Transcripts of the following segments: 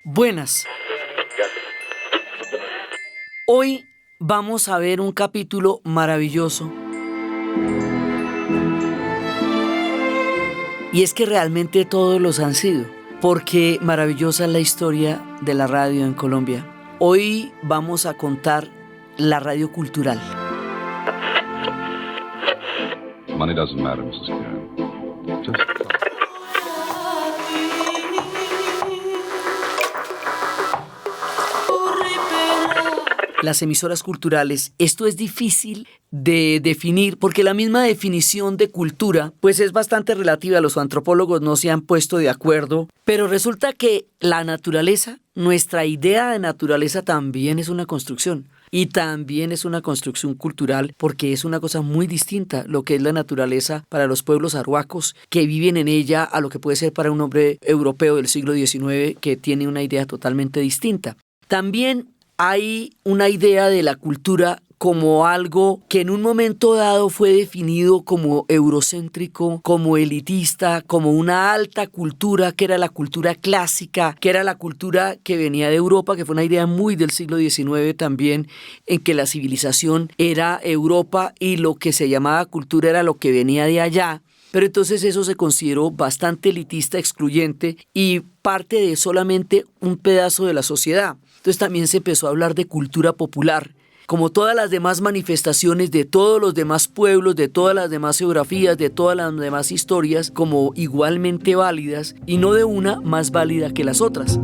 Buenas. Hoy vamos a ver un capítulo maravilloso. Y es que realmente todos los han sido, porque maravillosa es la historia de la radio en Colombia. Hoy vamos a contar la radio cultural. Money doesn't matter, Mrs. Karen. Just Las emisoras culturales, esto es difícil de definir porque la misma definición de cultura pues es bastante relativa, los antropólogos no se han puesto de acuerdo, pero resulta que la naturaleza, nuestra idea de naturaleza también es una construcción. Y también es una construcción cultural porque es una cosa muy distinta lo que es la naturaleza para los pueblos arhuacos que viven en ella a lo que puede ser para un hombre europeo del siglo XIX que tiene una idea totalmente distinta. También hay una idea de la cultura como algo que en un momento dado fue definido como eurocéntrico, como elitista, como una alta cultura, que era la cultura clásica, que era la cultura que venía de Europa, que fue una idea muy del siglo XIX también, en que la civilización era Europa y lo que se llamaba cultura era lo que venía de allá. Pero entonces eso se consideró bastante elitista, excluyente y parte de solamente un pedazo de la sociedad. Entonces también se empezó a hablar de cultura popular, como todas las demás manifestaciones de todos los demás pueblos, de todas las demás geografías, de todas las demás historias, como igualmente válidas y no de una más válida que las otras.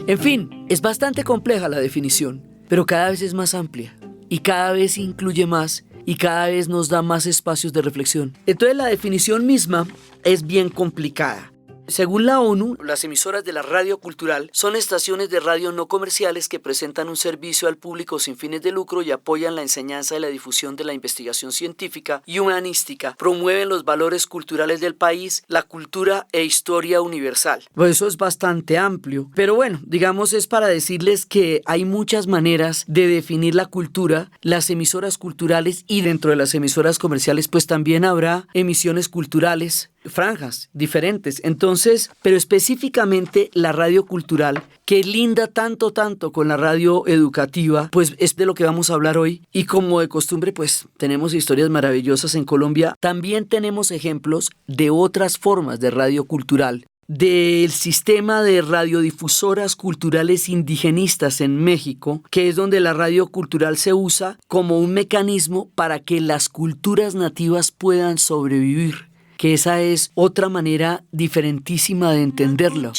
En fin, es bastante compleja la definición, pero cada vez es más amplia y cada vez incluye más y cada vez nos da más espacios de reflexión. Entonces la definición misma es bien complicada. Según la ONU, las emisoras de la radio cultural son estaciones de radio no comerciales que presentan un servicio al público sin fines de lucro y apoyan la enseñanza y la difusión de la investigación científica y humanística, promueven los valores culturales del país, la cultura e historia universal. Pues eso es bastante amplio, pero bueno, digamos es para decirles que hay muchas maneras de definir la cultura, las emisoras culturales y dentro de las emisoras comerciales pues también habrá emisiones culturales, franjas diferentes. Entonces, pero específicamente la radio cultural, que linda tanto con la radio educativa, pues es de lo que vamos a hablar hoy. Y como de costumbre, pues tenemos historias maravillosas en Colombia. También tenemos ejemplos de otras formas de radio cultural, del sistema de radiodifusoras culturales indigenistas en México, que es donde la radio cultural se usa como un mecanismo para que las culturas nativas puedan sobrevivir. Que esa es otra manera diferentísima de entenderlo.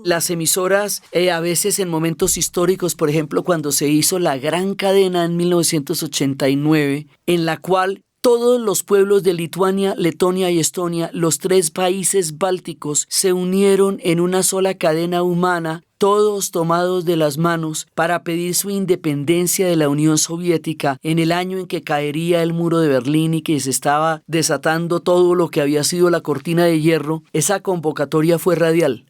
Las emisoras, a veces en momentos históricos, por ejemplo, cuando se hizo la Gran Cadena en 1989, en la cual todos los pueblos de Lituania, Letonia y Estonia, los tres países bálticos, se unieron en una sola cadena humana, todos tomados de las manos para pedir su independencia de la Unión Soviética en el año en que caería el muro de Berlín y que se estaba desatando todo lo que había sido la cortina de hierro. Esa convocatoria fue radial.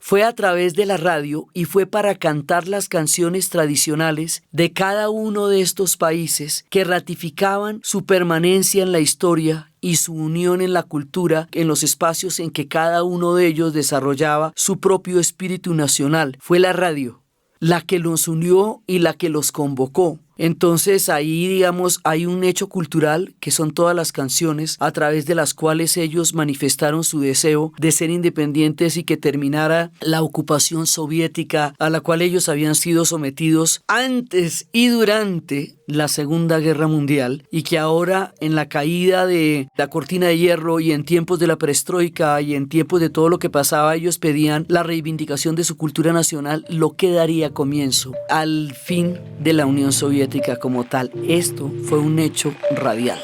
Fue a través de la radio y fue para cantar las canciones tradicionales de cada uno de estos países que ratificaban su permanencia en la historia y su unión en la cultura en los espacios en que cada uno de ellos desarrollaba su propio espíritu nacional. Fue la radio la que los unió y la que los convocó. Entonces ahí, digamos, hay un hecho cultural que son todas las canciones a través de las cuales ellos manifestaron su deseo de ser independientes y que terminara la ocupación soviética a la cual ellos habían sido sometidos antes y durante la Segunda Guerra Mundial y que ahora en la caída de la cortina de hierro y en tiempos de la perestroika y en tiempos de todo lo que pasaba, ellos pedían la reivindicación de su cultura nacional, lo que daría comienzo al fin de la Unión Soviética como tal. Esto fue un hecho radial.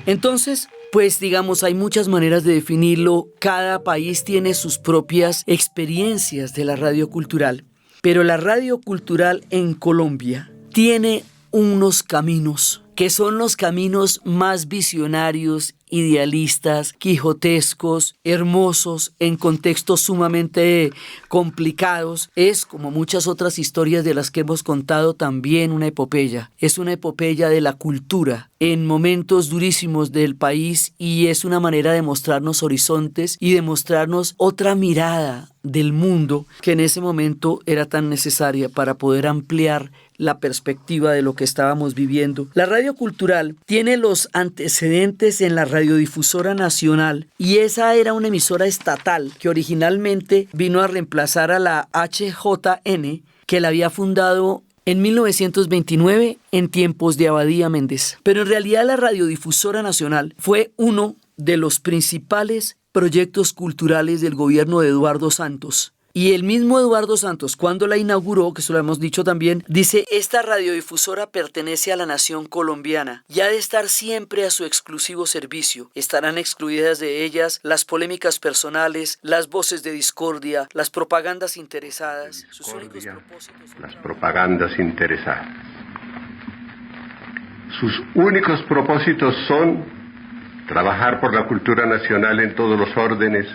Entonces, pues digamos, hay muchas maneras de definirlo. Cada país tiene sus propias experiencias de la radio cultural. Pero la radio cultural en Colombia tiene unos caminos que son los caminos más visionarios, idealistas, quijotescos, hermosos, en contextos sumamente complicados. Es, como muchas otras historias de las que hemos contado, también una epopeya. Es una epopeya de la cultura en momentos durísimos del país, y es una manera de mostrarnos horizontes y de mostrarnos otra mirada del mundo que en ese momento era tan necesaria para poder ampliar la perspectiva de lo que estábamos viviendo. La radio cultural tiene los antecedentes en la Radiodifusora Nacional, y esa era una emisora estatal que originalmente vino a reemplazar a la HJN, que la había fundado en 1929 en tiempos de Abadía Méndez. Pero en realidad la Radiodifusora Nacional fue uno de los principales proyectos culturales del gobierno de Eduardo Santos. Y el mismo Eduardo Santos, cuando la inauguró, que eso lo hemos dicho también, dice: esta radiodifusora pertenece a la nación colombiana y ha de estar siempre a su exclusivo servicio. Estarán excluidas de ellas las polémicas personales, las voces de discordia, las propagandas interesadas. Sus únicos propósitos... Las propagandas interesadas. Sus únicos propósitos son trabajar por la cultura nacional en todos los órdenes,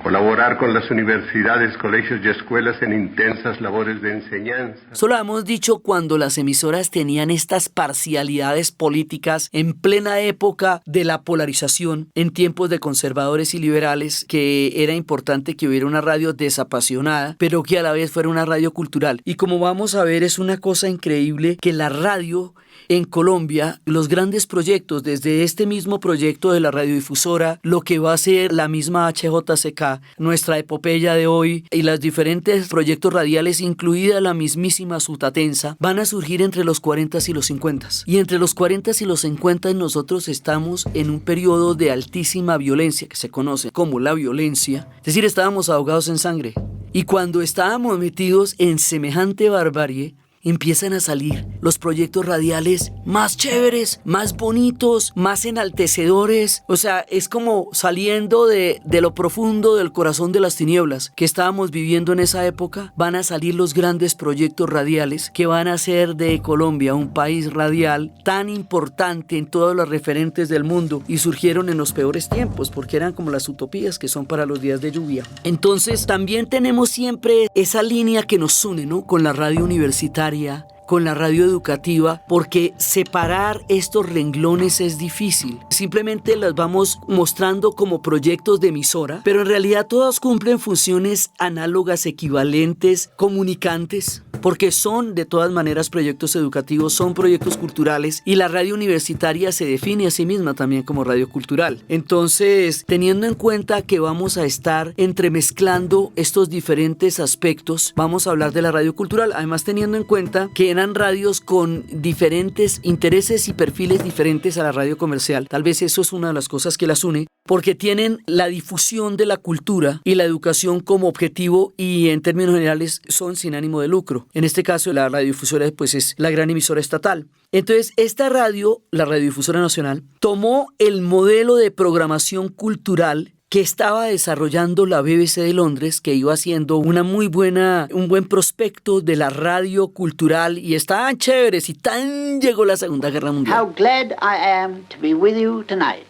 colaborar con las universidades, colegios y escuelas en intensas labores de enseñanza. Solo hemos dicho cuando las emisoras tenían estas parcialidades políticas en plena época de la polarización, en tiempos de conservadores y liberales, que era importante que hubiera una radio desapasionada, pero que a la vez fuera una radio cultural. Y como vamos a ver, es una cosa increíble que la radio en Colombia, los grandes proyectos, desde este mismo proyecto de la radiodifusora, lo que va a ser la misma HJCK, nuestra epopeya de hoy, y los diferentes proyectos radiales, incluida la mismísima Sutatensa, van a surgir entre los 40 y los 50. Y entre los 40 y los 50 nosotros estamos en un periodo de altísima violencia, que se conoce como la violencia, es decir, estábamos ahogados en sangre. Y cuando estábamos metidos en semejante barbarie, empiezan a salir los proyectos radiales más chéveres, más bonitos, más enaltecedores. O sea, es como saliendo de lo profundo del corazón de las tinieblas que estábamos viviendo en esa época. Van a salir los grandes proyectos radiales que van a hacer de Colombia un país radial tan importante en todos los referentes del mundo, y surgieron en los peores tiempos porque eran como las utopías que son para los días de lluvia. Entonces también tenemos siempre esa línea que nos une, ¿no?, con la radio universitaria, con la radio educativa, porque separar estos renglones es difícil. Simplemente las vamos mostrando como proyectos de emisora, pero en realidad todas cumplen funciones análogas, equivalentes, comunicantes, porque son de todas maneras proyectos educativos, son proyectos culturales, y la radio universitaria se define a sí misma también como radio cultural. Entonces, teniendo en cuenta que vamos a estar entremezclando estos diferentes aspectos, vamos a hablar de la radio cultural, además teniendo en cuenta que eran radios con diferentes intereses y perfiles diferentes a la radio comercial. Tal vez eso es una de las cosas que las une, porque tienen la difusión de la cultura y la educación como objetivo, y en términos generales son sin ánimo de lucro. En este caso, la radiodifusora pues es la gran emisora estatal. Entonces, esta radio, la Radiodifusora Nacional, tomó el modelo de programación cultural que estaba desarrollando la BBC de Londres, que iba haciendo un buen prospecto de la radio cultural, y estaban chéveres, y tan llegó la Segunda Guerra Mundial. How glad I am to be with you tonight.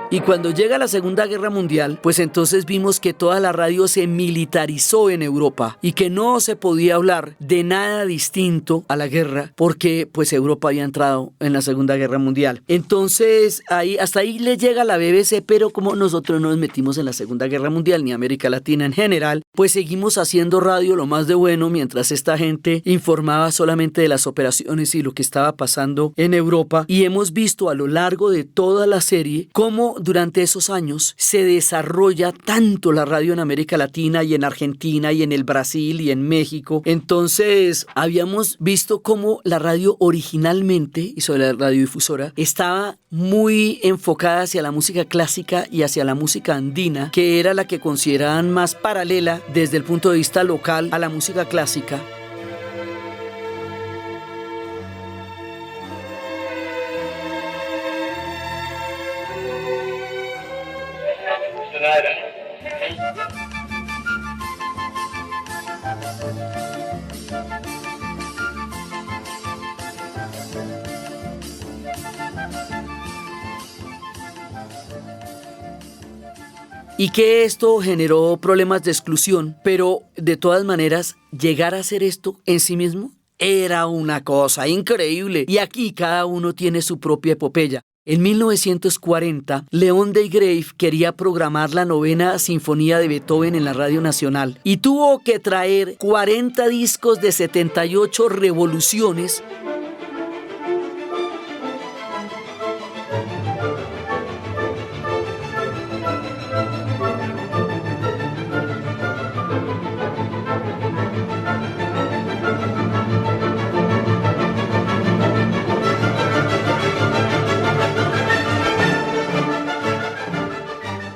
Y cuando llega la Segunda Guerra Mundial, pues entonces vimos que toda la radio se militarizó en Europa y que no se podía hablar de nada distinto a la guerra, porque pues Europa había entrado en la Segunda Guerra Mundial. Entonces hasta ahí le llega la BBC, pero como nosotros no nos metimos en la Segunda Guerra Mundial ni América Latina en general, pues seguimos haciendo radio lo más de bueno, mientras esta gente informaba solamente de las operaciones y lo que estaba pasando en Europa. Y hemos visto a lo largo de toda la serie cómo durante esos años se desarrolla tanto la radio en América Latina y en Argentina y en el Brasil y en México. Entonces habíamos visto cómo la radio originalmente, y sobre la radiodifusora, estaba muy enfocada hacia la música clásica y hacia la música andina, que era la que consideraban más paralela desde el punto de vista local a la música clásica. Y que esto generó problemas de exclusión, pero de todas maneras, llegar a hacer esto en sí mismo era una cosa increíble. Y aquí cada uno tiene su propia epopeya. En 1940, León de Grave quería programar la 9ª Sinfonía de Beethoven en la Radio Nacional y tuvo que traer 40 discos de 78 revoluciones.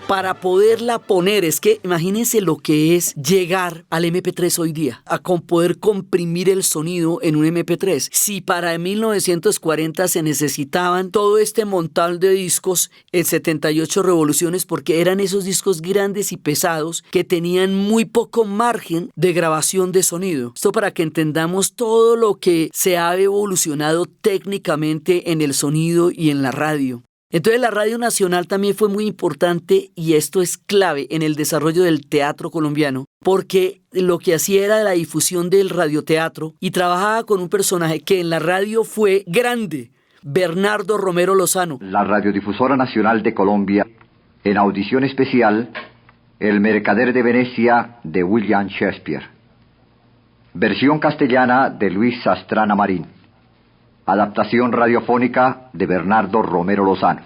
Para poderla poner, es que imagínense lo que es llegar al MP3 hoy día, a poder comprimir el sonido en un MP3. Si para 1940 se necesitaban todo este montal de discos en 78 revoluciones, porque eran esos discos grandes y pesados que tenían muy poco margen de grabación de sonido. Esto para que entendamos todo lo que se ha evolucionado técnicamente en el sonido y en la radio. Entonces la Radio Nacional también fue muy importante y esto es clave en el desarrollo del teatro colombiano porque lo que hacía era la difusión del radioteatro y trabajaba con un personaje que en la radio fue grande, Bernardo Romero Lozano. La Radiodifusora Nacional de Colombia, en audición especial, El Mercader de Venecia de William Shakespeare. Versión castellana de Luis Sastrana Marín. Adaptación radiofónica de Bernardo Romero Lozano.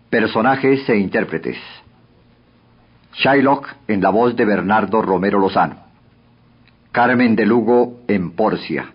Personajes e intérpretes. Shylock en la voz de Bernardo Romero Lozano. Carmen de Lugo en Porcia.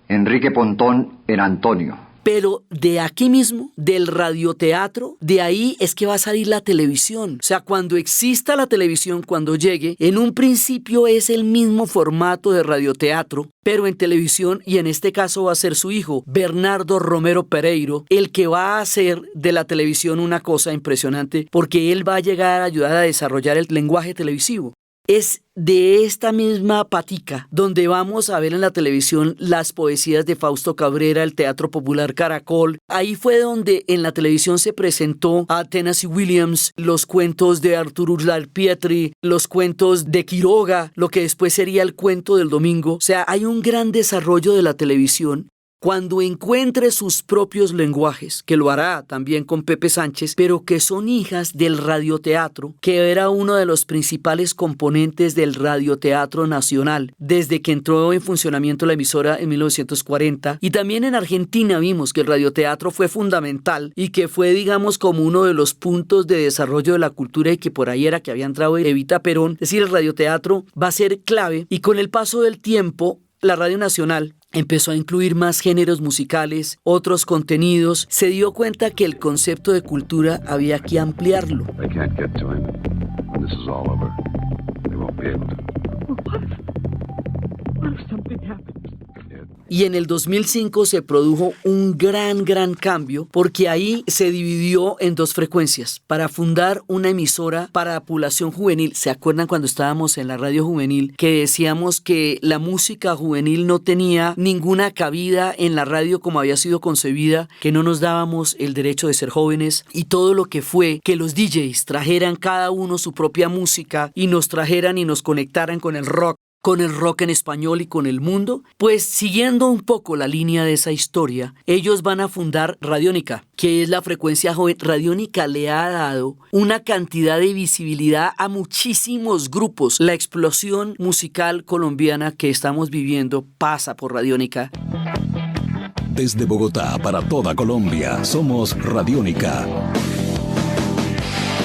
Enrique Pontón en Antonio. Pero de aquí mismo, del radioteatro, de ahí es que va a salir la televisión. O sea, cuando exista la televisión, cuando llegue, en un principio es el mismo formato de radioteatro, pero en televisión, y en este caso va a ser su hijo, Bernardo Romero Pereiro, el que va a hacer de la televisión una cosa impresionante, porque él va a llegar a ayudar a desarrollar el lenguaje televisivo. Es de esta misma patica donde vamos a ver en la televisión las poesías de Fausto Cabrera, el Teatro Popular Caracol. Ahí fue donde en la televisión se presentó a Tennessee Williams, los cuentos de Arturo Uslar Pietri, los cuentos de Quiroga, lo que después sería el cuento del domingo. O sea, hay un gran desarrollo de la televisión. Cuando encuentre sus propios lenguajes, que lo hará también con Pepe Sánchez, pero que son hijas del radioteatro, que era uno de los principales componentes del radioteatro nacional, desde que entró en funcionamiento la emisora en 1940. Y también en Argentina vimos que el radioteatro fue fundamental y que fue, digamos, como uno de los puntos de desarrollo de la cultura y que por ahí era que había entrado Evita Perón. Es decir, el radioteatro va a ser clave y con el paso del tiempo, la Radio Nacional empezó a incluir más géneros musicales, otros contenidos. Se dio cuenta que el concepto de cultura había que ampliarlo. They can't get to him. When this is all over, they won't be able to. What if something happens? Y en el 2005 se produjo un gran cambio porque ahí se dividió en dos frecuencias para fundar una emisora para población juvenil. ¿Se acuerdan cuando estábamos en la radio juvenil que decíamos que la música juvenil no tenía ninguna cabida en la radio como había sido concebida, que no nos dábamos el derecho de ser jóvenes y todo lo que fue que los DJs trajeran cada uno su propia música y nos trajeran y nos conectaran con el rock en español y con el mundo? Pues siguiendo un poco la línea de esa historia, ellos van a fundar Radiónica, que es la frecuencia joven. Radiónica le ha dado una cantidad de visibilidad a muchísimos grupos. La explosión musical colombiana que estamos viviendo pasa por Radiónica. Desde Bogotá para toda Colombia, somos Radiónica.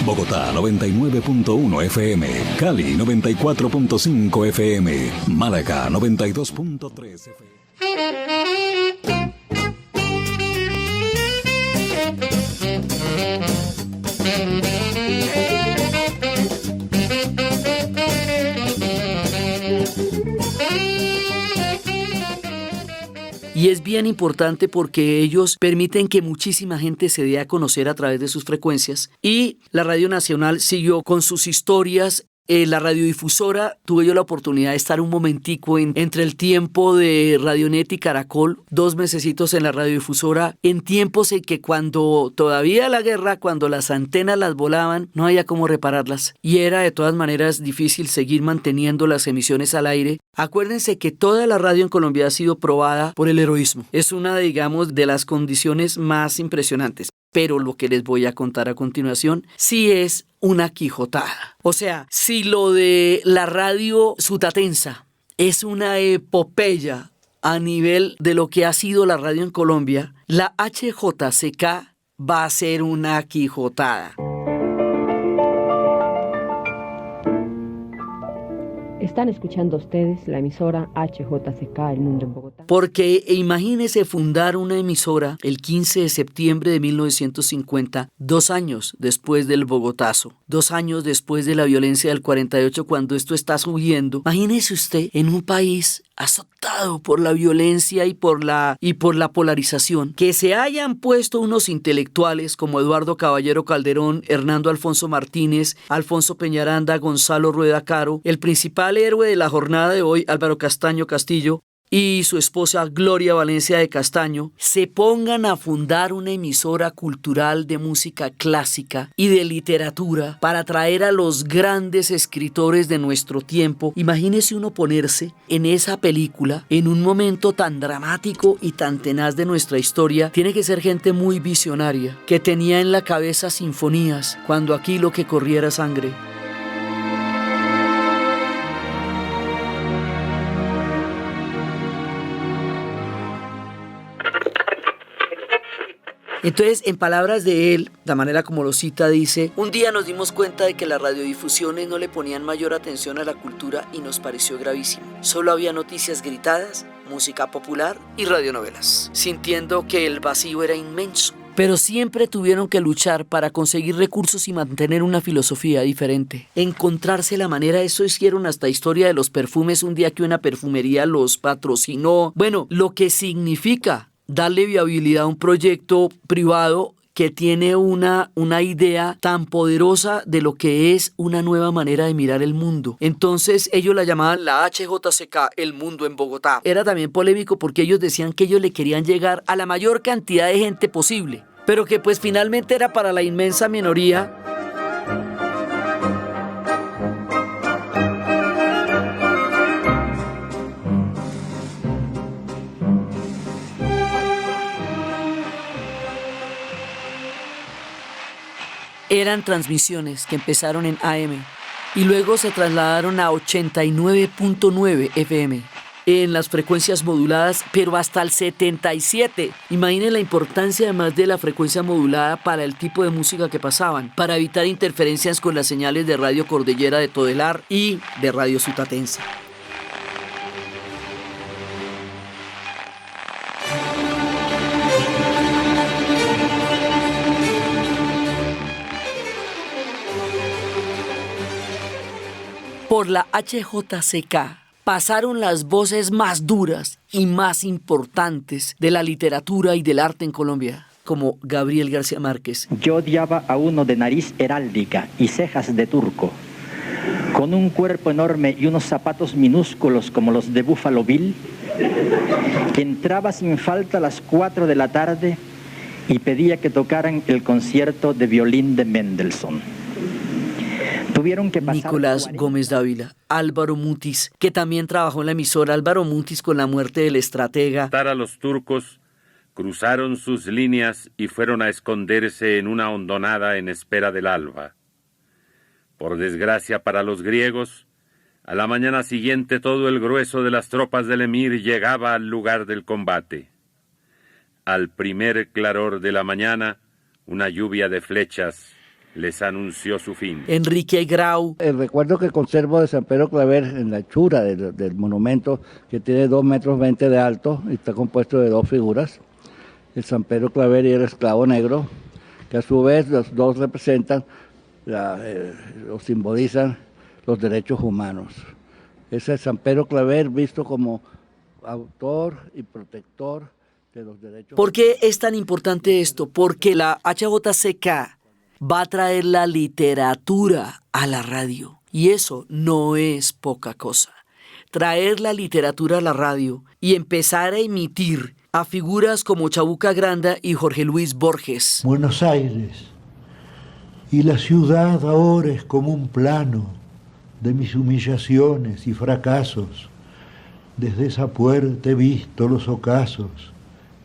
Bogotá 99.1 FM, Cali 94.5 FM, Málaga 92.3 FM. y es bien importante porque ellos permiten que muchísima gente se dé a conocer a través de sus frecuencias, y la Radio Nacional siguió con sus historias. La radiodifusora, tuve yo la oportunidad de estar un momentico entre el tiempo de Radionet y Caracol, 2 mesecitos en la radiodifusora, en tiempos en que cuando todavía la guerra, cuando las antenas las volaban, no había cómo repararlas, y era de todas maneras difícil seguir manteniendo las emisiones al aire. Acuérdense que toda la radio en Colombia ha sido probada por el heroísmo. Es una, digamos, de las condiciones más impresionantes. Pero lo que les voy a contar a continuación sí es una quijotada. O sea, si lo de la radio sutatensa es una epopeya a nivel de lo que ha sido la radio en Colombia, la HJCK va a ser una quijotada. Están escuchando ustedes la emisora HJCK El Mundo en Bogotá. Porque imagínese fundar una emisora el 15 de septiembre de 1950, 2 años después del Bogotazo, 2 años después de la violencia del 48, cuando esto está subiendo. Imagínese usted en un país azotado por la violencia y por la polarización, que se hayan puesto unos intelectuales como Eduardo Caballero Calderón, Hernando Alfonso Martínez, Alfonso Peñaranda, Gonzalo Rueda Caro, el principal héroe de la jornada de hoy, Álvaro Castaño Castillo, y su esposa Gloria Valencia de Castaño, se pongan a fundar una emisora cultural de música clásica y de literatura para traer a los grandes escritores de nuestro tiempo. Imagínese uno ponerse en esa película en un momento tan dramático y tan tenaz de nuestra historia. Tiene que ser gente muy visionaria, que tenía en la cabeza sinfonías, cuando aquí lo que corría era sangre. Entonces, en palabras de él, la manera como lo cita, dice: un día nos dimos cuenta de que las radiodifusiones no le ponían mayor atención a la cultura y nos pareció gravísimo. Solo había noticias gritadas, música popular y radionovelas, sintiendo que el vacío era inmenso. Pero siempre tuvieron que luchar para conseguir recursos y mantener una filosofía diferente. Encontrarse la manera, eso hicieron hasta historia de los perfumes, un día que una perfumería los patrocinó. Bueno, lo que significa darle viabilidad a un proyecto privado que tiene una idea tan poderosa de lo que es una nueva manera de mirar el mundo. Entonces ellos la llamaban la HJCK, El Mundo en Bogotá. Era también polémico porque ellos decían que ellos le querían llegar a la mayor cantidad de gente posible, pero que pues finalmente era para la inmensa minoría. Eran transmisiones que empezaron en AM y luego se trasladaron a 89.9 FM en las frecuencias moduladas, pero hasta el 77. Imaginen la importancia además de la frecuencia modulada para el tipo de música que pasaban, para evitar interferencias con las señales de Radio Cordillera de Todelar y de Radio Sutatensa. Por la HJCK pasaron las voces más duras y más importantes de la literatura y del arte en Colombia, como Gabriel García Márquez. Yo odiaba a uno de nariz heráldica y cejas de turco, con un cuerpo enorme y unos zapatos minúsculos como los de Buffalo Bill, que entraba sin falta a las 4 de la tarde y pedía que tocaran el concierto de violín de Mendelssohn. Tuvieron que pasar Nicolás Gómez Dávila, Álvaro Mutis, que también trabajó en la emisora. Álvaro Mutis, con la muerte del estratega. A los turcos, cruzaron sus líneas y fueron a esconderse en una hondonada en espera del alba. Por desgracia para los griegos, a la mañana siguiente todo el grueso de las tropas del emir llegaba al lugar del combate. Al primer claror de la mañana, una lluvia de flechas les anunció su fin. Enrique Grau. El recuerdo que conservo de San Pedro Claver en la hechura del monumento, que tiene 2,20 metros de alto y está compuesto de 2 figuras, el San Pedro Claver y el esclavo negro, que a su vez los dos representan, o simbolizan los derechos humanos. Ese San Pedro Claver visto como autor y protector de los derechos. ¿Por qué es tan importante esto? Porque la HJCK va a traer la literatura a la radio. Y eso no es poca cosa. Traer la literatura a la radio y empezar a emitir a figuras como Chabuca Granda y Jorge Luis Borges. Buenos Aires, y la ciudad ahora es como un plano de mis humillaciones y fracasos. Desde esa puerta he visto los ocasos,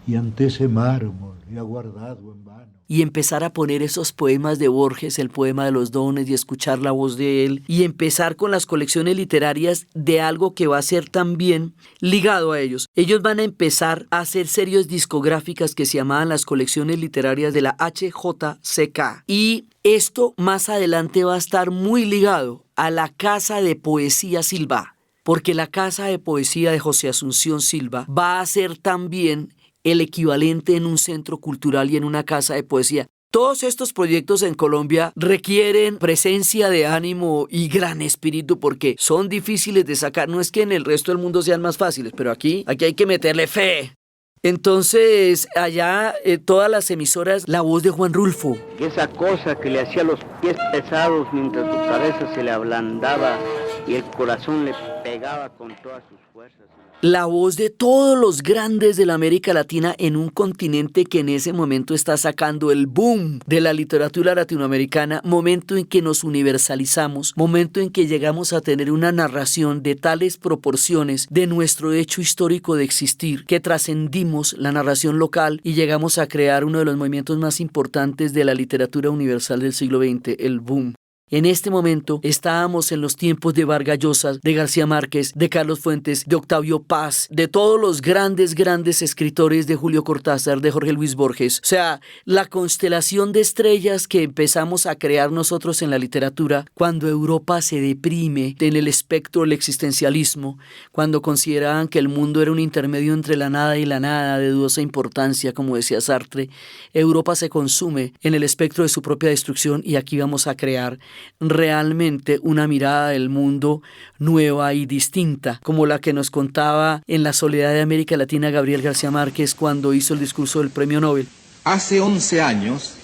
y ante ese mármol he aguardado en vano. Y empezar a poner esos poemas de Borges, el poema de los dones, y escuchar la voz de él, y empezar con las colecciones literarias de algo que va a ser también ligado a ellos. Ellos van a empezar a hacer series discográficas que se llamaban las colecciones literarias de la HJCK. Y esto más adelante va a estar muy ligado a la Casa de Poesía Silva, porque la Casa de Poesía de José Asunción Silva va a ser también el equivalente en un centro cultural y en una casa de poesía. Todos estos proyectos en Colombia requieren presencia de ánimo y gran espíritu porque son difíciles de sacar. No es que en el resto del mundo sean más fáciles, pero aquí hay que meterle fe. Entonces, allá todas las emisoras, la voz de Juan Rulfo. Esa cosa que le hacía los pies pesados mientras tu cabeza se le ablandaba y el corazón le pegaba con todas sus fuerzas. La voz de todos los grandes de la América Latina en un continente que en ese momento está sacando el boom de la literatura latinoamericana, momento en que nos universalizamos, momento en que llegamos a tener una narración de tales proporciones de nuestro hecho histórico de existir, que trascendimos la narración local y llegamos a crear uno de los movimientos más importantes de la literatura universal del siglo XX, el boom. En este momento estábamos en los tiempos de Vargas Llosa, de García Márquez, de Carlos Fuentes, de Octavio Paz, de todos los grandes escritores, de Julio Cortázar, de Jorge Luis Borges. O sea, la constelación de estrellas que empezamos a crear nosotros en la literatura cuando Europa se deprime en el espectro del existencialismo, cuando consideraban que el mundo era un intermedio entre la nada y la nada de dudosa importancia, como decía Sartre. Europa se consume en el espectro de su propia destrucción y aquí vamos a crear realmente una mirada del mundo nueva y distinta, como la que nos contaba en La soledad de América Latina Gabriel García Márquez cuando hizo el discurso del Premio Nobel. Hace 11 años,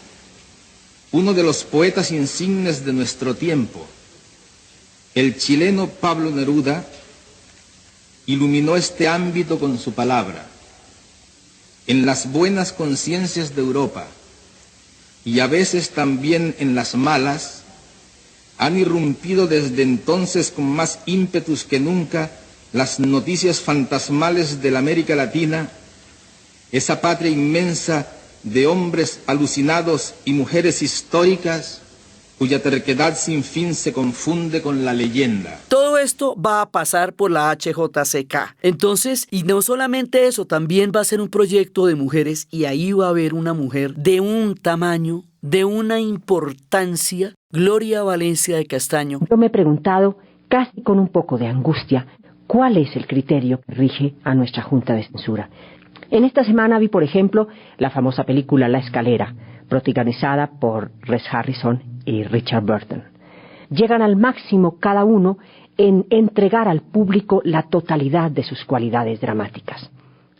uno de los poetas insignes de nuestro tiempo, el chileno Pablo Neruda, iluminó este ámbito con su palabra. En las buenas conciencias de Europa, y a veces también en las malas, han irrumpido desde entonces con más ímpetus que nunca las noticias fantasmales de la América Latina, esa patria inmensa de hombres alucinados y mujeres históricas cuya terquedad sin fin se confunde con la leyenda. Todo esto va a pasar por la HJCK. Entonces, y no solamente eso, también va a ser un proyecto de mujeres y ahí va a haber una mujer de un tamaño, de una importancia, Gloria Valencia de Castaño. Yo me he preguntado, casi con un poco de angustia, ¿cuál es el criterio que rige a nuestra Junta de Censura? En esta semana vi, por ejemplo, la famosa película La Escalera, protagonizada por Rex Harrison y Richard Burton. Llegan al máximo cada uno en entregar al público la totalidad de sus cualidades dramáticas.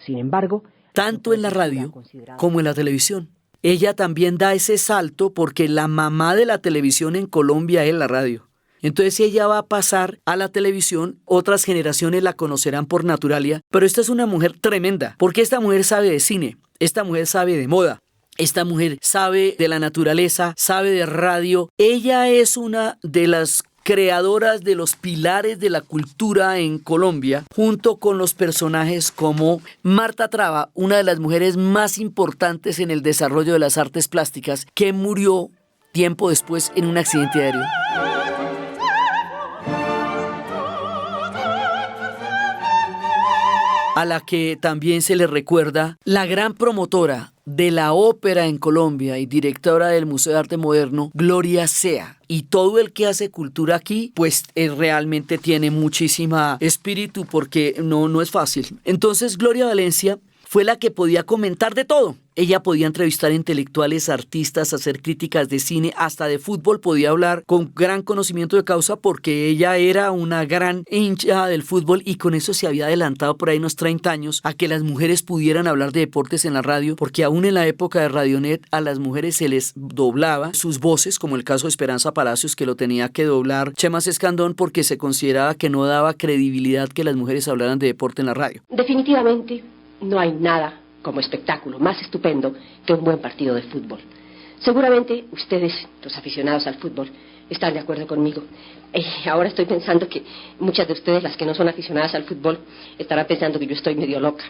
Sin embargo, tanto en la radio como en la televisión. Ella también da ese salto porque la mamá de la televisión en Colombia es la radio. Entonces ella va a pasar a la televisión, otras generaciones la conocerán por Naturalia, pero esta es una mujer tremenda, porque esta mujer sabe de cine, esta mujer sabe de moda, esta mujer sabe de la naturaleza, sabe de radio. Ella es una de las creadoras de los pilares de la cultura en Colombia, junto con los personajes como Marta Traba, una de las mujeres más importantes en el desarrollo de las artes plásticas, que murió tiempo después en un accidente aéreo. A la que también se le recuerda la gran promotora de la ópera en Colombia y directora del Museo de Arte Moderno, Gloria Sea. Y todo el que hace cultura aquí, pues realmente tiene muchísima espíritu porque no es fácil. Entonces Gloria Valencia fue la que podía comentar de todo. Ella podía entrevistar intelectuales, artistas, hacer críticas de cine, hasta de fútbol, podía hablar con gran conocimiento de causa porque ella era una gran hincha del fútbol y con eso se había adelantado por ahí unos 30 años a que las mujeres pudieran hablar de deportes en la radio, porque aún en la época de Radionet a las mujeres se les doblaba sus voces, como el caso de Esperanza Palacios, que lo tenía que doblar Chemas Escandón porque se consideraba que no daba credibilidad que las mujeres hablaran de deporte en la radio. Definitivamente no hay nada como espectáculo más estupendo que un buen partido de fútbol. Seguramente ustedes, los aficionados al fútbol, están de acuerdo conmigo. Ahora estoy pensando que muchas de ustedes, las que no son aficionadas al fútbol, estarán pensando que yo estoy medio loca.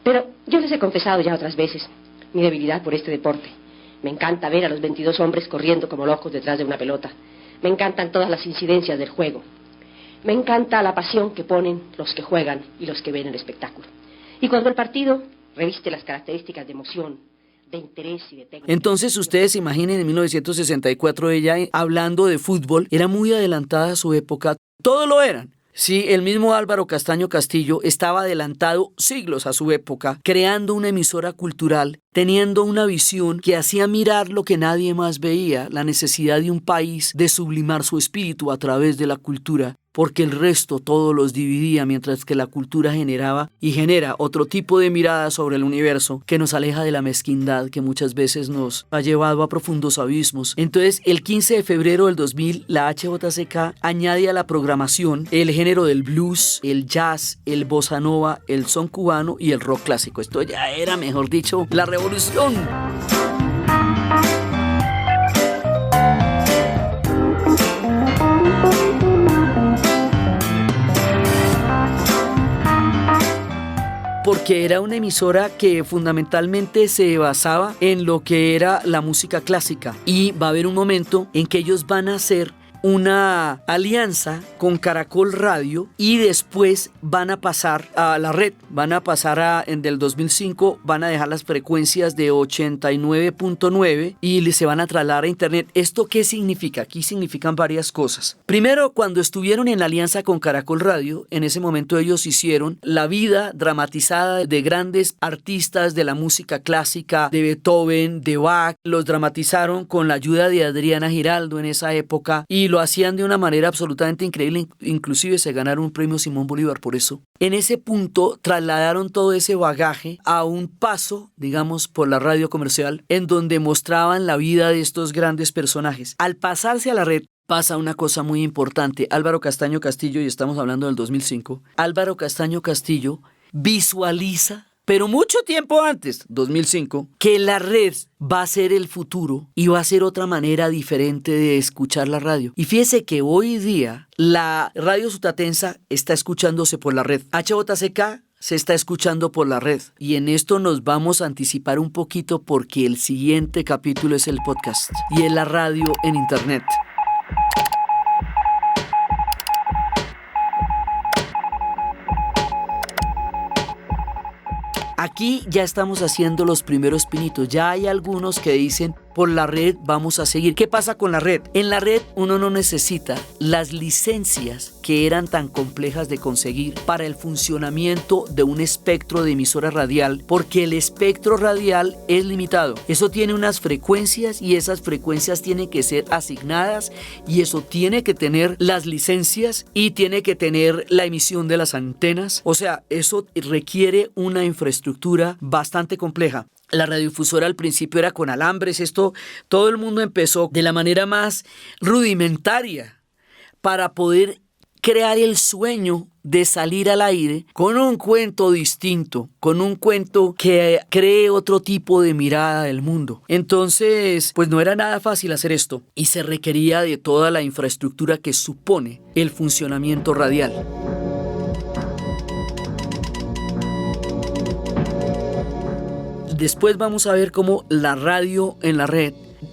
Pero yo les he confesado ya otras veces mi debilidad por este deporte. Me encanta ver a los 22 hombres corriendo como locos detrás de una pelota. Me encantan todas las incidencias del juego. Me encanta la pasión que ponen los que juegan y los que ven el espectáculo. Y cuando el partido reviste las características de emoción, de interés y de técnica. Entonces ustedes imaginen en 1964 ella hablando de fútbol, era muy adelantada a su época, todo lo eran. Sí, el mismo Álvaro Castaño Castillo estaba adelantado siglos a su época, creando una emisora cultural, teniendo una visión que hacía mirar lo que nadie más veía, la necesidad de un país de sublimar su espíritu a través de la cultura, porque el resto todo los dividía, mientras que la cultura generaba y genera otro tipo de mirada sobre el universo que nos aleja de la mezquindad que muchas veces nos ha llevado a profundos abismos. Entonces, el 15 de febrero del 2000, la HJCK añade a la programación el género del blues, el jazz, el bossa nova, el son cubano y el rock clásico. Esto ya era, mejor dicho, la revolución. Porque era una emisora que fundamentalmente se basaba en lo que era la música clásica. Y va a haber un momento en que ellos van a hacer una alianza con Caracol Radio y después van a pasar a la red, van a pasar en del 2005, van a dejar las frecuencias de 89.9 y se van a trasladar a internet. ¿Esto qué significa? Aquí significan varias cosas. Primero, cuando estuvieron en la alianza con Caracol Radio, en ese momento ellos hicieron la vida dramatizada de grandes artistas de la música clásica, de Beethoven, de Bach, los dramatizaron con la ayuda de Adriana Giraldo en esa época y lo hacían de una manera absolutamente increíble, inclusive se ganaron un premio Simón Bolívar por eso. En ese punto trasladaron todo ese bagaje a un paso, digamos, por la radio comercial, en donde mostraban la vida de estos grandes personajes. Al pasarse a la red, pasa una cosa muy importante. Álvaro Castaño Castillo, y estamos hablando del 2005, Álvaro Castaño Castillo visualiza, pero mucho tiempo antes, 2005, que la red va a ser el futuro y va a ser otra manera diferente de escuchar la radio. Y fíjese que hoy día la radio sutatensa está escuchándose por la red. HJCK se está escuchando por la red. Y en esto nos vamos a anticipar un poquito porque el siguiente capítulo es el podcast y es la radio en internet. Aquí ya estamos haciendo los primeros pinitos. Ya hay algunos que dicen, por la red vamos a seguir. ¿Qué pasa con la red? En la red uno no necesita las licencias que eran tan complejas de conseguir para el funcionamiento de un espectro de emisora radial, porque el espectro radial es limitado. Eso tiene unas frecuencias y esas frecuencias tienen que ser asignadas y eso tiene que tener las licencias y tiene que tener la emisión de las antenas. O sea, eso requiere una infraestructura bastante compleja. La radiodifusora al principio era con alambres, todo el mundo empezó de la manera más rudimentaria para poder crear el sueño de salir al aire con un cuento distinto, con un cuento que cree otro tipo de mirada del mundo. Entonces, pues no era nada fácil hacer esto y se requería de toda la infraestructura que supone el funcionamiento radial. Después vamos a ver cómo la radio en la red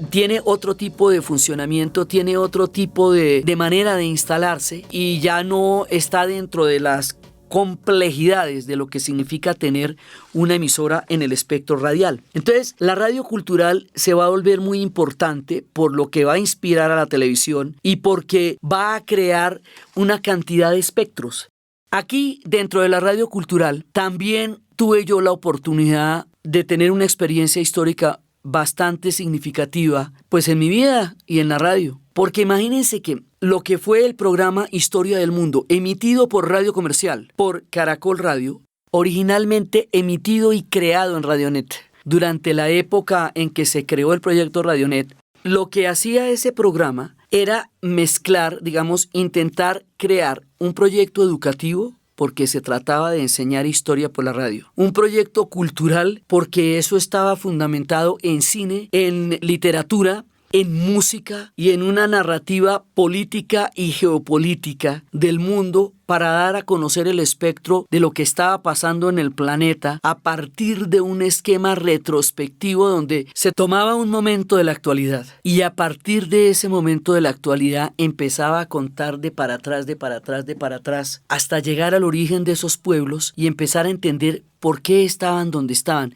tiene otro tipo de funcionamiento, tiene otro tipo de manera de instalarse y ya no está dentro de las complejidades de lo que significa tener una emisora en el espectro radial. Entonces, la radio cultural se va a volver muy importante por lo que va a inspirar a la televisión y porque va a crear una cantidad de espectros. Aquí, dentro de la radio cultural, también tuve yo la oportunidad de tener una experiencia histórica bastante significativa, pues en mi vida y en la radio. Porque imagínense que lo que fue el programa Historia del Mundo, emitido por Radio Comercial, por Caracol Radio, originalmente emitido y creado en Radionet. Durante la época en que se creó el proyecto Radionet, lo que hacía ese programa era mezclar, digamos, intentar crear un proyecto educativo, porque se trataba de enseñar historia por la radio. Un proyecto cultural, porque eso estaba fundamentado en cine, en literatura, en música y en una narrativa política y geopolítica del mundo para dar a conocer el espectro de lo que estaba pasando en el planeta a partir de un esquema retrospectivo donde se tomaba un momento de la actualidad y a partir de ese momento de la actualidad empezaba a contar de para atrás hasta llegar al origen de esos pueblos y empezar a entender por qué estaban donde estaban.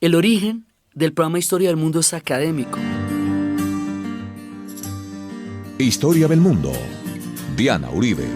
El origen del programa Historia del Mundo es académico. Historia del Mundo. Diana Uribe.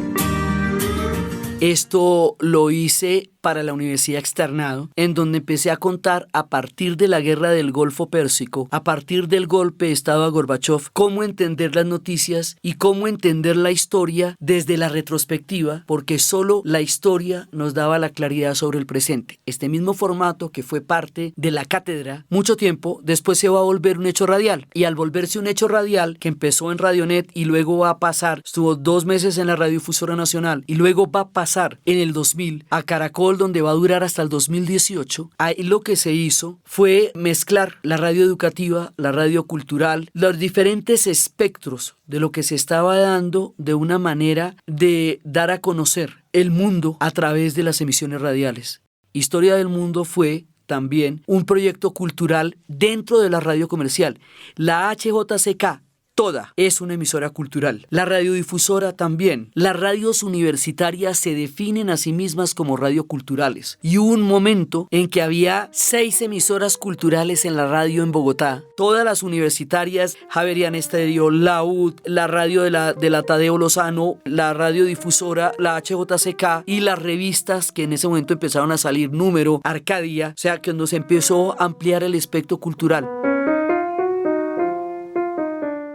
Esto lo hice para la Universidad Externado, en donde empecé a contar a partir de la guerra del Golfo Pérsico, a partir del golpe de Estado a Gorbachov, cómo entender las noticias y cómo entender la historia desde la retrospectiva, porque solo la historia nos daba la claridad sobre el presente. Este mismo formato que fue parte de la cátedra mucho tiempo, después se va a volver un hecho radial, y al volverse un hecho radial, que empezó en Radionet y luego va a pasar, estuvo 2 meses en la Radiodifusora Nacional, y luego va a pasar en el 2000 a Caracol, donde va a durar hasta el 2018, ahí lo que se hizo fue mezclar la radio educativa, la radio cultural, los diferentes espectros de lo que se estaba dando de una manera de dar a conocer el mundo a través de las emisiones radiales. Historia del Mundo fue también un proyecto cultural dentro de la radio comercial. La HJCK toda es una emisora cultural. La radiodifusora también. Las radios universitarias se definen a sí mismas como radioculturales. Y hubo un momento en que había 6 emisoras culturales en la radio en Bogotá. Todas las universitarias, Javeriana Estéreo, la UD, la radio de la Tadeo Lozano, la radiodifusora, la HJCK y las revistas que en ese momento empezaron a salir, Número, Arcadia, o sea que nos empezó a ampliar el espectro cultural.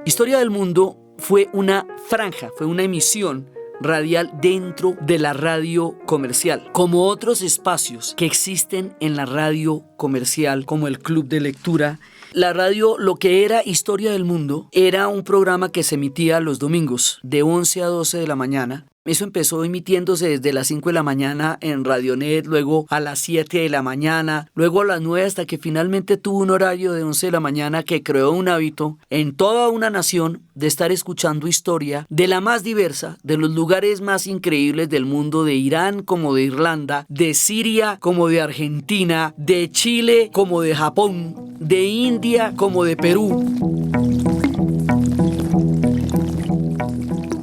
Historia del Mundo fue una franja, fue una emisión radial dentro de la radio comercial, como otros espacios que existen en la radio comercial, como el Club de Lectura. La radio, lo que era Historia del Mundo, era un programa que se emitía los domingos, de 11 a 12 de la mañana. Eso empezó emitiéndose desde las 5 de la mañana en Radionet, luego a las 7 de la mañana, luego a las 9, hasta que finalmente tuvo un horario de 11 de la mañana que creó un hábito en toda una nación de estar escuchando historia de la más diversa, de los lugares más increíbles del mundo, de Irán como de Irlanda, de Siria como de Argentina, de Chile como de Japón, de India como de Perú.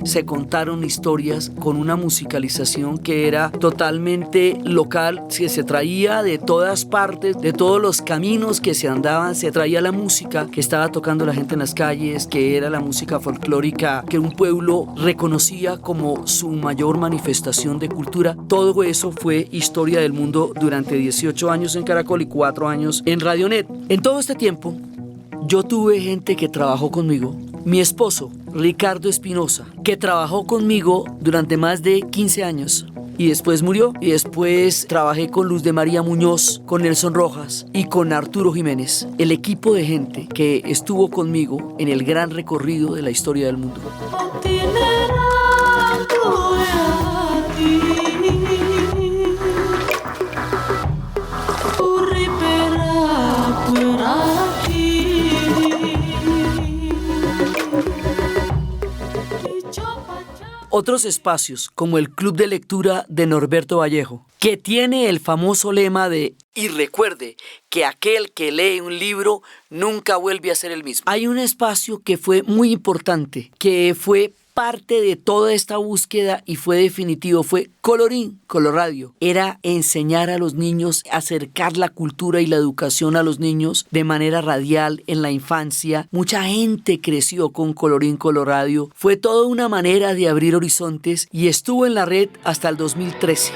Se contaron historias con una musicalización que era totalmente local, que se traía de todas partes, de todos los caminos que se andaban, se traía la música que estaba tocando la gente en las calles, que era la música folclórica que un pueblo reconocía como su mayor manifestación de cultura. Todo eso fue Historia del Mundo durante 18 años en Caracol y 4 años en Radionet. En todo este tiempo, yo tuve gente que trabajó conmigo. Mi esposo, Ricardo Espinosa, que trabajó conmigo durante más de 15 años y después murió. Y después trabajé con Luz de María Muñoz, con Nelson Rojas y con Arturo Jiménez. El equipo de gente que estuvo conmigo en el gran recorrido de la historia del mundo. Otros espacios, como el Club de Lectura de Norberto Vallejo, que tiene el famoso lema de "y recuerde que aquel que lee un libro nunca vuelve a ser el mismo". Hay un espacio que fue muy importante, que fue parte de toda esta búsqueda y fue definitivo, fue Colorín Colorradio. Era enseñar a los niños, acercar la cultura y la educación a los niños de manera radial en la infancia. Mucha gente creció con Colorín Colorradio. Fue toda una manera de abrir horizontes y estuvo en la red hasta el 2013.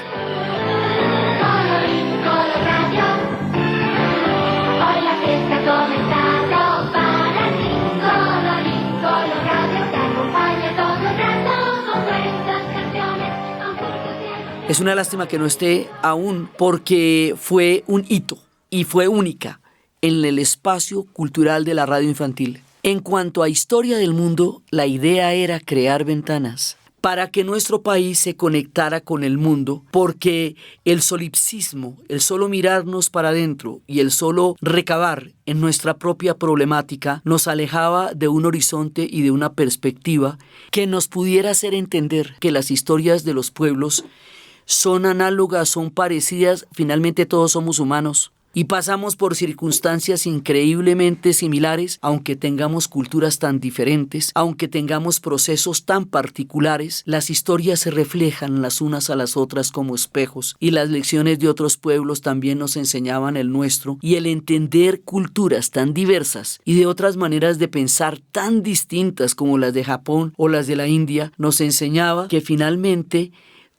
Es una lástima que no esté aún porque fue un hito y fue única en el espacio cultural de la radio infantil. En cuanto a historia del mundo, la idea era crear ventanas para que nuestro país se conectara con el mundo, porque el solipsismo, el solo mirarnos para adentro y el solo recabar en nuestra propia problemática nos alejaba de un horizonte y de una perspectiva que nos pudiera hacer entender que las historias de los pueblos son análogas, son parecidas, finalmente todos somos humanos. Y pasamos por circunstancias increíblemente similares, aunque tengamos culturas tan diferentes, aunque tengamos procesos tan particulares, las historias se reflejan las unas a las otras como espejos, y las lecciones de otros pueblos también nos enseñaban el nuestro, y el entender culturas tan diversas y de otras maneras de pensar tan distintas como las de Japón o las de la India, nos enseñaba que finalmente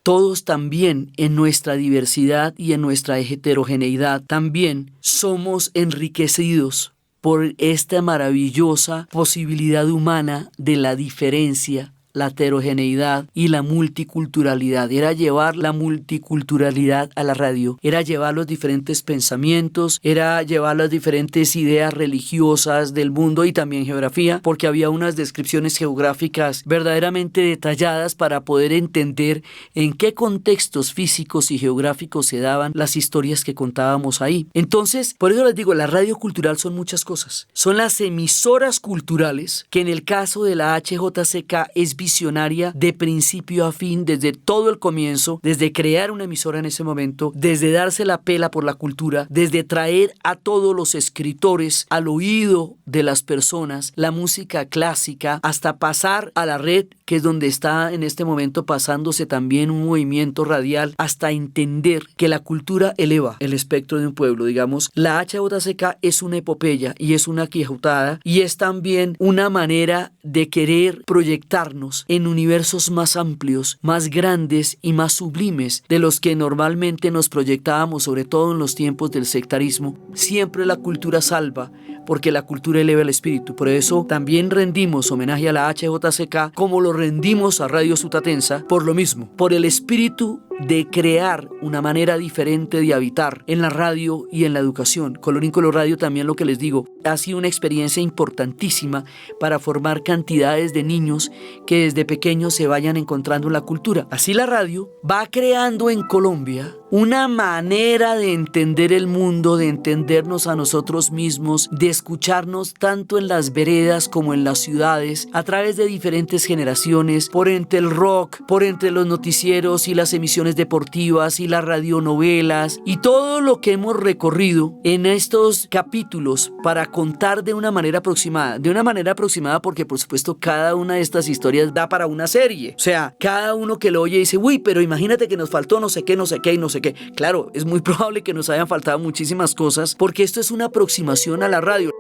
todos también en nuestra diversidad y en nuestra heterogeneidad también somos enriquecidos por esta maravillosa posibilidad humana de la diferencia, la heterogeneidad y la multiculturalidad. Era llevar la multiculturalidad a la radio, era llevar los diferentes pensamientos, era llevar las diferentes ideas religiosas del mundo y también geografía, porque había unas descripciones geográficas verdaderamente detalladas para poder entender en qué contextos físicos y geográficos se daban las historias que contábamos ahí. Entonces, por eso les digo, la radio cultural son muchas cosas. Son las emisoras culturales, que en el caso de la HJCK es visionaria de principio a fin, desde todo el comienzo, desde crear una emisora en ese momento, desde darse la pela por la cultura, desde traer a todos los escritores al oído de las personas, la música clásica, hasta pasar a la red, que es donde está en este momento pasándose también un movimiento radial, hasta entender que la cultura eleva el espectro de un pueblo. Digamos, la HJCK es una epopeya y es una quijotada y es también una manera de querer proyectarnos en universos más amplios, más grandes y más sublimes de los que normalmente nos proyectábamos, sobre todo en los tiempos del sectarismo. Siempre la cultura salva, porque la cultura eleva el espíritu. Por eso también rendimos homenaje a la HJCK, como lo rendimos a Radio Sutatensa, por lo mismo, por el espíritu de crear una manera diferente de habitar en la radio y en la educación. Colorín Colorado Radio, también lo que les digo, ha sido una experiencia importantísima para formar cantidades de niños que desde pequeños se vayan encontrando en la cultura. Así la radio va creando en Colombia una manera de entender el mundo, de entendernos a nosotros mismos, de escucharnos tanto en las veredas como en las ciudades, a través de diferentes generaciones, por entre el rock, por entre los noticieros y las emisiones deportivas y las radionovelas y todo lo que hemos recorrido en estos capítulos para contar de una manera aproximada porque por supuesto cada una de estas historias da para una serie. O sea, cada uno que lo oye dice, uy, pero imagínate que nos faltó no sé qué y no sé qué. Claro, es muy probable que nos hayan faltado muchísimas cosas porque esto es una aproximación a la radio.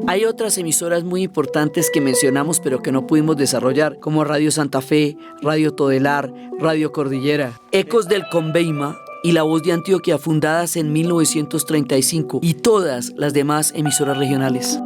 Hay otras emisoras muy importantes que mencionamos pero que no pudimos desarrollar, como Radio Santa Fe, Radio Todelar, Radio Cordillera, Ecos del Conveima y La Voz de Antioquia, fundadas en 1935, y todas las demás emisoras regionales.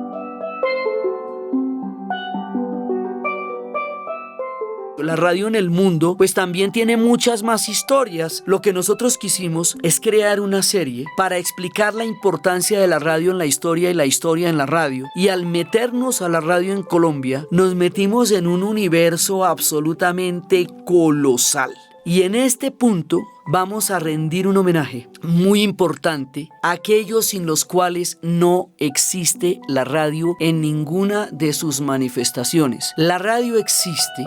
La radio en el mundo pues también tiene muchas más historias. Lo que nosotros quisimos es crear una serie para explicar la importancia de la radio en la historia y la historia en la radio. Y al meternos a la radio en Colombia, nos metimos en un universo absolutamente colosal. Y en este punto vamos a rendir un homenaje muy importante a aquellos sin los cuales no existe la radio en ninguna de sus manifestaciones. La radio existe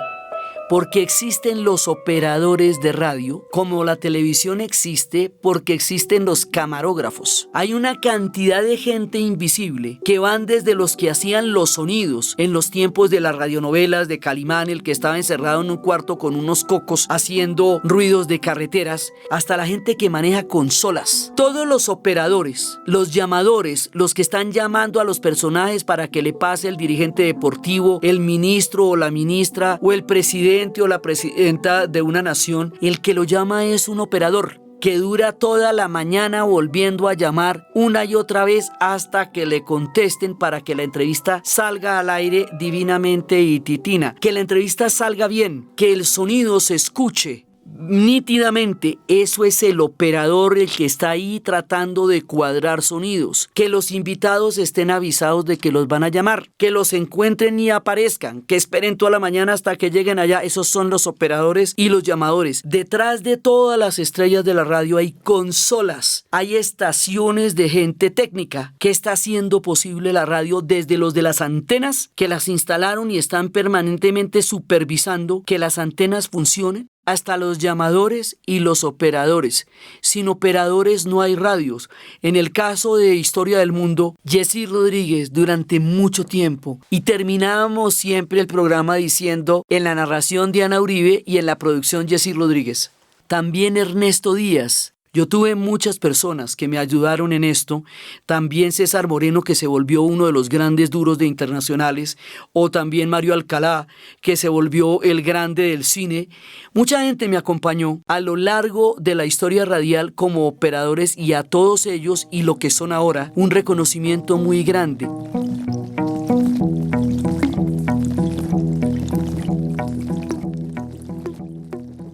porque existen los operadores de radio, como la televisión existe porque existen los camarógrafos. Hay una cantidad de gente invisible que van desde los que hacían los sonidos en los tiempos de las radionovelas de Calimán, el que estaba encerrado en un cuarto con unos cocos haciendo ruidos de carreteras, hasta la gente que maneja consolas. Todos los operadores, los llamadores, los que están llamando a los personajes para que le pase el dirigente deportivo, el ministro o la ministra o el presidente o la presidenta de una nación, el que lo llama es un operador que dura toda la mañana volviendo a llamar una y otra vez hasta que le contesten para que la entrevista salga al aire divinamente y titina, que la entrevista salga bien, que el sonido se escuche nítidamente. Eso es el operador el que está ahí tratando de cuadrar sonidos, que los invitados estén avisados de que los van a llamar, que los encuentren y aparezcan, que esperen toda la mañana hasta que lleguen allá. Esos son los operadores y los llamadores. Detrás de todas las estrellas de la radio hay consolas, hay estaciones de gente técnica que está haciendo posible la radio, desde los de las antenas que las instalaron y están permanentemente supervisando que las antenas funcionen, hasta los llamadores y los operadores. Sin operadores no hay radios. En el caso de Historia del Mundo, Jessy Rodríguez durante mucho tiempo, y terminábamos siempre el programa diciendo, en la narración Diana Uribe y en la producción Jessy Rodríguez. También Ernesto Díaz. Yo tuve muchas personas que me ayudaron en esto, también César Moreno, que se volvió uno de los grandes duros de internacionales, o también Mario Alcalá, que se volvió el grande del cine. Mucha gente me acompañó a lo largo de la historia radial como operadores, y a todos ellos y lo que son ahora, un reconocimiento muy grande.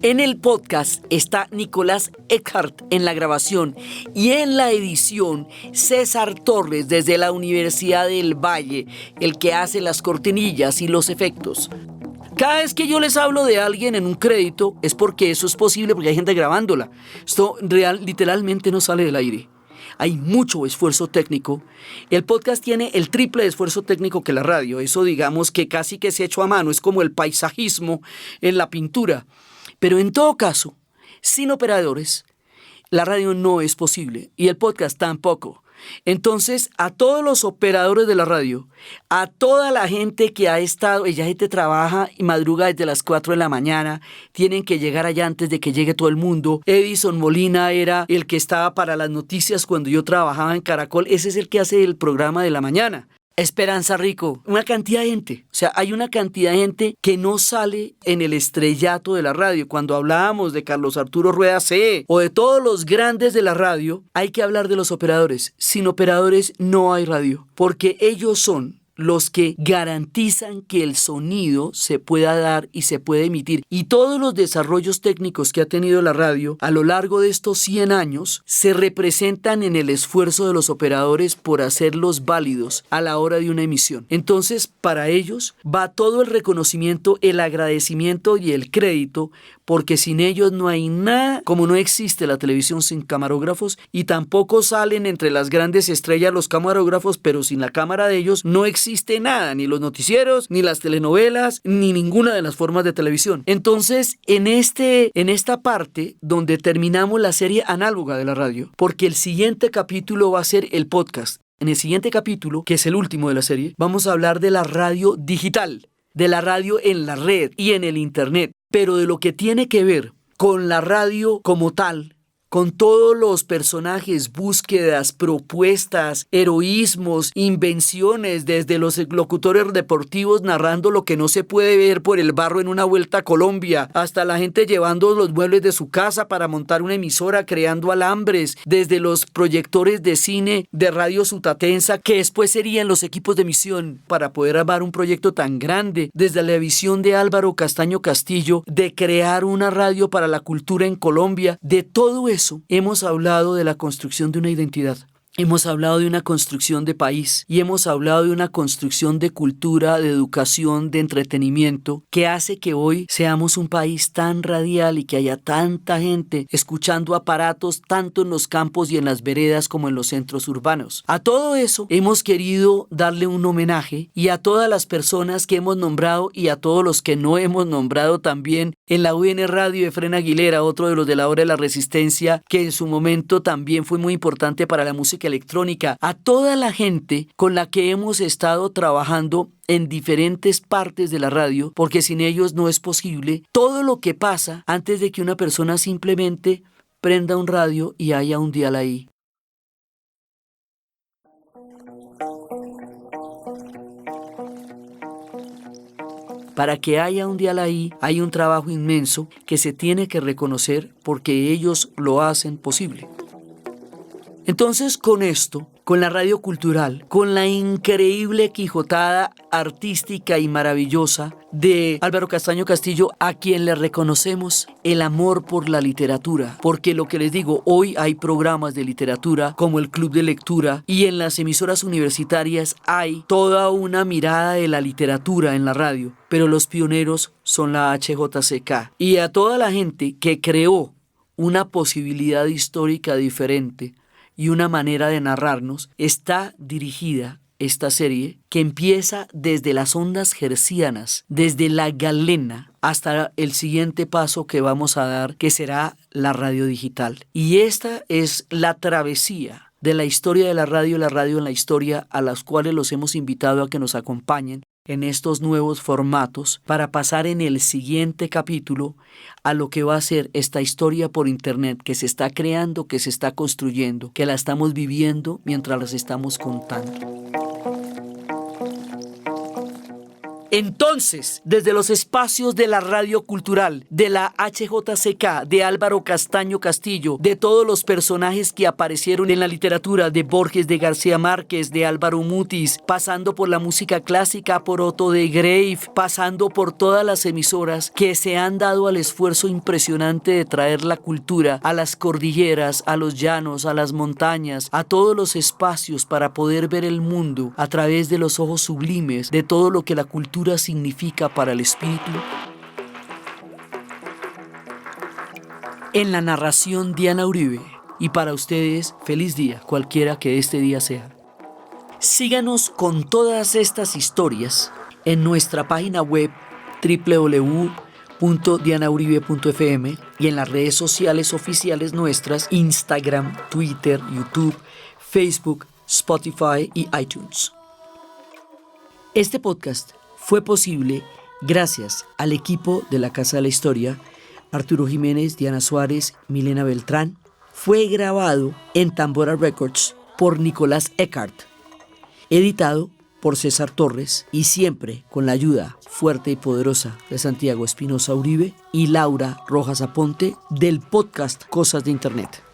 En el podcast está Nicolás Eckhart en la grabación, y en la edición César Torres desde la Universidad del Valle, el que hace las cortinillas y los efectos. Cada vez que yo les hablo de alguien en un crédito es porque eso es posible, porque hay gente grabándola. Esto literalmente no sale del aire. Hay mucho esfuerzo técnico. El podcast tiene el triple de esfuerzo técnico que la radio. Eso, digamos, que casi que se ha hecho a mano. Es como el paisajismo en la pintura. Pero en todo caso, sin operadores, la radio no es posible, y el podcast tampoco. Entonces, a todos los operadores de la radio, a toda la gente que ha estado, ella gente trabaja y madruga desde las 4 de la mañana, tienen que llegar allá antes de que llegue todo el mundo. Edison Molina era el que estaba para las noticias cuando yo trabajaba en Caracol, ese es el que hace el programa de la mañana. Esperanza Rico, una cantidad de gente, o sea, hay una cantidad de gente que no sale en el estrellato de la radio. Cuando hablábamos de Carlos Arturo Rueda C. o de todos los grandes de la radio, hay que hablar de los operadores. Sin operadores no hay radio, porque ellos son los que garantizan que el sonido se pueda dar y se puede emitir. Y todos los desarrollos técnicos que ha tenido la radio a lo largo de estos 100 años se representan en el esfuerzo de los operadores por hacerlos válidos a la hora de una emisión. Entonces, para ellos va todo el reconocimiento, el agradecimiento y el crédito, porque sin ellos no hay nada, como no existe la televisión sin camarógrafos, y tampoco salen entre las grandes estrellas los camarógrafos, pero sin la cámara de ellos no existe nada, ni los noticieros, ni las telenovelas, ni ninguna de las formas de televisión. Entonces, en esta parte donde terminamos la serie análoga de la radio, porque el siguiente capítulo va a ser el podcast. En el siguiente capítulo, que es el último de la serie, vamos a hablar de la radio digital, de la radio en la red y en el internet, pero de lo que tiene que ver con la radio como tal, con todos los personajes, búsquedas, propuestas, heroísmos, invenciones, desde los locutores deportivos narrando lo que no se puede ver por el barro en una vuelta a Colombia, hasta la gente llevando los muebles de su casa para montar una emisora, creando alambres, desde los proyectores de cine de Radio Sutatensa, que después serían los equipos de emisión para poder armar un proyecto tan grande, desde la visión de Álvaro Castaño Castillo, de crear una radio para la cultura en Colombia. De todo eso hemos hablado, de la construcción de una identidad. Hemos hablado de una construcción de país y hemos hablado de una construcción de cultura, de educación, de entretenimiento, que hace que hoy seamos un país tan radial y que haya tanta gente escuchando aparatos tanto en los campos y en las veredas como en los centros urbanos. A todo eso hemos querido darle un homenaje, y a todas las personas que hemos nombrado y a todos los que no hemos nombrado también. En la UN Radio, Efrén Aguilera, otro de los de la Hora de la Resistencia, que en su momento también fue muy importante para la música electrónica, a toda la gente con la que hemos estado trabajando en diferentes partes de la radio, porque sin ellos no es posible todo lo que pasa antes de que una persona simplemente prenda un radio y haya un dial ahí. Para que haya un dial ahí, hay un trabajo inmenso que se tiene que reconocer porque ellos lo hacen posible. Entonces, con esto, con la radio cultural, con la increíble quijotada artística y maravillosa de Álvaro Castaño Castillo, a quien le reconocemos el amor por la literatura, porque lo que les digo, hoy hay programas de literatura como el Club de Lectura y en las emisoras universitarias hay toda una mirada de la literatura en la radio, pero los pioneros son la HJCK. Y a toda la gente que creó una posibilidad histórica diferente y una manera de narrarnos, está dirigida esta serie que empieza desde las ondas hercianas, desde la galena hasta el siguiente paso que vamos a dar, que será la radio digital. Y esta es la travesía de la historia de la radio en la historia, a las cuales los hemos invitado a que nos acompañen en estos nuevos formatos para pasar en el siguiente capítulo a lo que va a ser esta historia por internet que se está creando, que se está construyendo, que la estamos viviendo mientras las estamos contando. Entonces, desde los espacios de la radio cultural, de la HJCK, de Álvaro Castaño Castillo, de todos los personajes que aparecieron en la literatura, de Borges, de García Márquez, de Álvaro Mutis, pasando por la música clásica, por Otto de Grave, pasando por todas las emisoras que se han dado al esfuerzo impresionante de traer la cultura a las cordilleras, a los llanos, a las montañas, a todos los espacios para poder ver el mundo a través de los ojos sublimes de todo lo que la cultura significa para el espíritu. En la narración, Diana Uribe, y para ustedes, feliz día, cualquiera que este día sea. Síganos con todas estas historias en nuestra página web www.dianauribe.fm y en las redes sociales oficiales nuestras, Instagram, Twitter, YouTube, Facebook, Spotify y iTunes. Este podcast fue posible gracias al equipo de la Casa de la Historia, Arturo Jiménez, Diana Suárez, Milena Beltrán. Fue grabado en Tambora Records por Nicolás Eckart, editado por César Torres y siempre con la ayuda fuerte y poderosa de Santiago Espinosa Uribe y Laura Rojas Aponte del podcast Cosas de Internet.